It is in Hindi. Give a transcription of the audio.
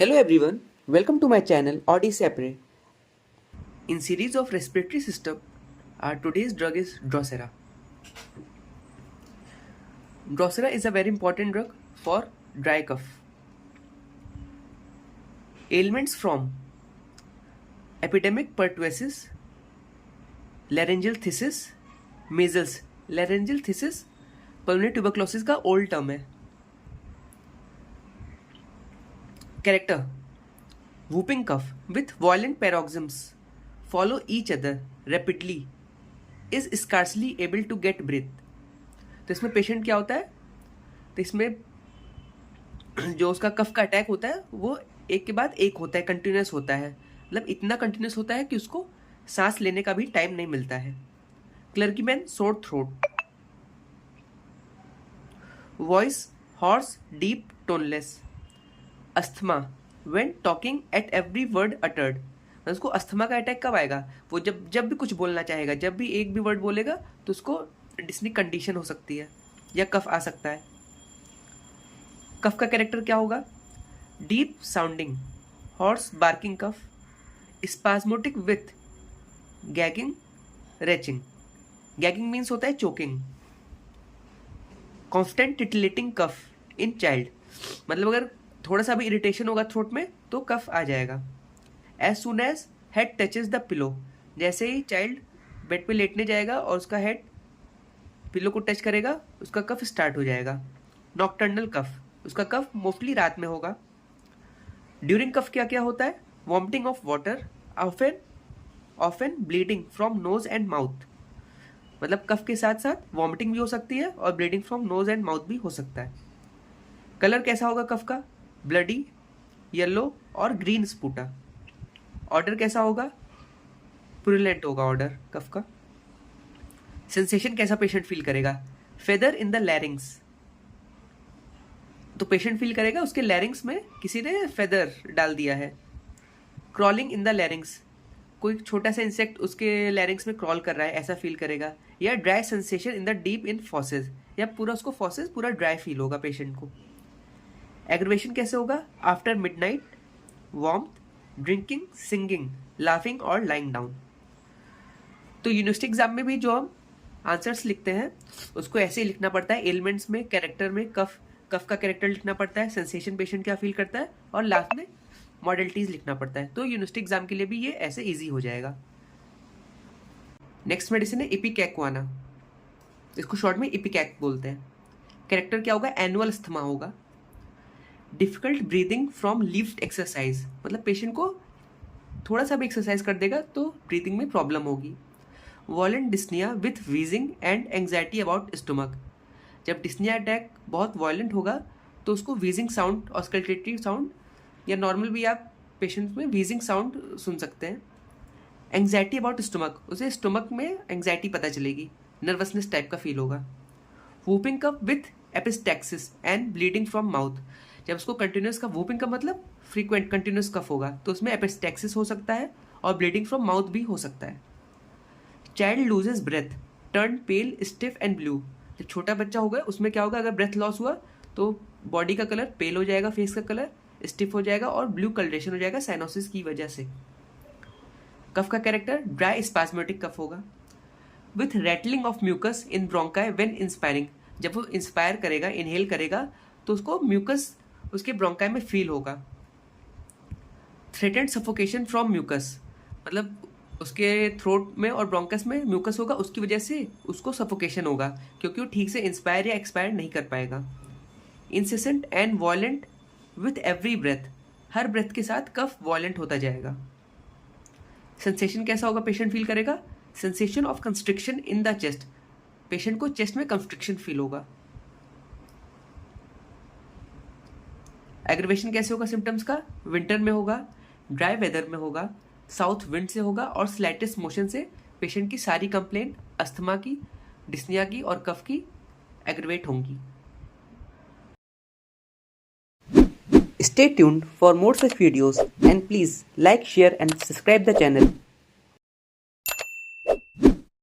Hello everyone, welcome to my channel Audi Sapre. In series of respiratory system, our today's drug is Drosera. Drosera is a very important drug for dry cough. Ailments from epidemic pertussis, laryngeal phthisis, measles. Laryngeal phthisis pulmonary tuberculosis का ओल्ड टर्म है. Character: whooping cough with violent paroxysms follow each other rapidly, is scarcely able to get breath. तो इसमें पेशेंट क्या होता है, तो इसमें जो उसका कफ का अटैक होता है वो एक के बाद एक होता है, कंटिन्यूस होता है. मतलब इतना कंटिन्यूस होता है कि उसको सांस लेने का भी टाइम नहीं मिलता है. Clergyman sore throat. Voice hoarse deep toneless. Asthma when talking at every word uttered. उसको अस्थमा का अटैक कब आएगा, वो जब भी कुछ बोलना चाहेगा, जब भी एक भी वर्ड बोलेगा तो उसको डिस्नी कंडीशन हो सकती है या कफ आ सकता है. कफ का कैरेक्टर क्या होगा, deep sounding, hoarse barking cough, spasmodic with gagging, retching. Gagging means होता है choking. Constant titillating cough in child. मतलब अगर थोड़ा सा भी इरिटेशन होगा थ्रोट में तो कफ आ जाएगा. As soon as head touches the pillow. जैसे ही चाइल्ड बेड पे लेटने जाएगा और उसका हेड पिलो को टच करेगा उसका कफ स्टार्ट हो जाएगा. नॉकटर्नल कफ, उसका कफ मोस्टली रात में होगा. ड्यूरिंग कफ क्या क्या होता है, vomiting of water, often bleeding from knows and mouth. मतलब कफ के साथ साथ वॉमिटिंग भी हो सकती है और bleeding from knows and mouth भी हो सकता है. कलर कैसा होगा कफ का, ब्लडी, येलो और ग्रीन स्पूटा. ऑर्डर कैसा होगा, पुरुलेंट होगा ऑर्डर कफ का. सेंसेशन कैसा पेशेंट फील करेगा, फेदर इन द लैरिंग्स. तो पेशेंट फील करेगा उसके लैरिंग्स में किसी ने फेदर डाल दिया है. क्रॉलिंग इन द लैरिंग्स, कोई छोटा सा इंसेक्ट उसके लैरिंग्स में क्रॉल कर रहा है ऐसा फील करेगा. या dry sensation in the deep in fauces, या पूरा उसको फॉसेज पूरा ड्राई फील होगा पेशेंट को. एग्रीवेशन कैसे होगा, after midnight, warmth, drinking, singing, laughing और लाइंग डाउन. तो यूनिवर्सिटी एग्जाम में भी जो हम आंसर्स लिखते हैं उसको ऐसे ही लिखना पड़ता है. एलिमेंट्स में, कैरेक्टर में कफ का कैरेक्टर लिखना पड़ता है, सेंसेशन पेशेंट क्या फील करता है, और लास्ट में मॉडलिटीज लिखना पड़ता है. तो यूनिवर्सिटी एग्जाम के लिए भी ये ऐसे ईजी हो जाएगा. नेक्स्ट मेडिसिन है इपिकैक्वाना. इसको शॉर्ट में इपिकैक बोलते हैं. कैरेक्टर क्या होगा, एनुअल अस्थमा होगा. Difficult breathing from lift exercise, मतलब पेशेंट को थोड़ा सा भी एक्सरसाइज कर देगा तो ब्रीदिंग में प्रॉब्लम होगी. Violent dyspnoea with wheezing and anxiety about stomach. जब डिस्निया अटैक बहुत वॉयलेंट होगा तो उसको वीजिंग साउंड, ऑस्कल्टेटरी साउंड, या नॉर्मल भी आप पेशेंट में वीजिंग साउंड सुन सकते हैं. एंग्जाइटी अबाउट स्टमक, उसे स्टमक में एंग्जाइटी पता चलेगी, नर्वसनेस टाइप का फील होगा. Whooping cough with epistaxis and bleeding from mouth. जब उसको कंटिन्यूस का, वूपिंग का मतलब फ्रीक्वेंट कंटिन्यूस कफ होगा तो उसमें एपिस्टैक्सिस हो सकता है और ब्लीडिंग फ्रॉम माउथ भी हो सकता है. Child loses breath, turn pale, stiff and blue. जब छोटा बच्चा होगा उसमें क्या होगा, अगर ब्रेथ लॉस हुआ तो बॉडी का कलर पेल हो जाएगा, फेस का कलर स्टिफ हो जाएगा और ब्लू कलरेशन हो जाएगा साइनोसिस की वजह से. कफ का कैरेक्टर ड्राई स्पास्मेटिक कफ होगा. With rattling of mucus in bronchi when inspiring. जब वो इंस्पायर करेगा, इनहेल करेगा तो उसको म्यूकस उसके ब्रोंकाई में फील होगा. थ्रेटेंड सफोकेशन फ्रॉम म्यूकस, मतलब उसके थ्रोट में और ब्रोंकस में म्यूकस होगा, उसकी वजह से उसको सफोकेशन होगा क्योंकि वो ठीक से इंस्पायर या एक्सपायर नहीं कर पाएगा. Incessant and violent with every breath, हर ब्रेथ के साथ कफ वॉयलेंट होता जाएगा. सेंसेशन कैसा होगा पेशेंट फील करेगा, sensation of constriction in the chest. Patient को चेस्ट में कंस्ट्रिक्शन फील होगा. एग्रीवेशन कैसे होगा सिम्टम्स का, विंटर में होगा, ड्राई वेदर में होगा, साउथ विंड से होगा और स्लाइटेस्ट मोशन से पेशेंट की सारी कंप्लेंट अस्थमा की, डिस्निया की और कफ की एग्रीवेट होंगी. Stay tuned for more such videos and please like, share and subscribe the channel.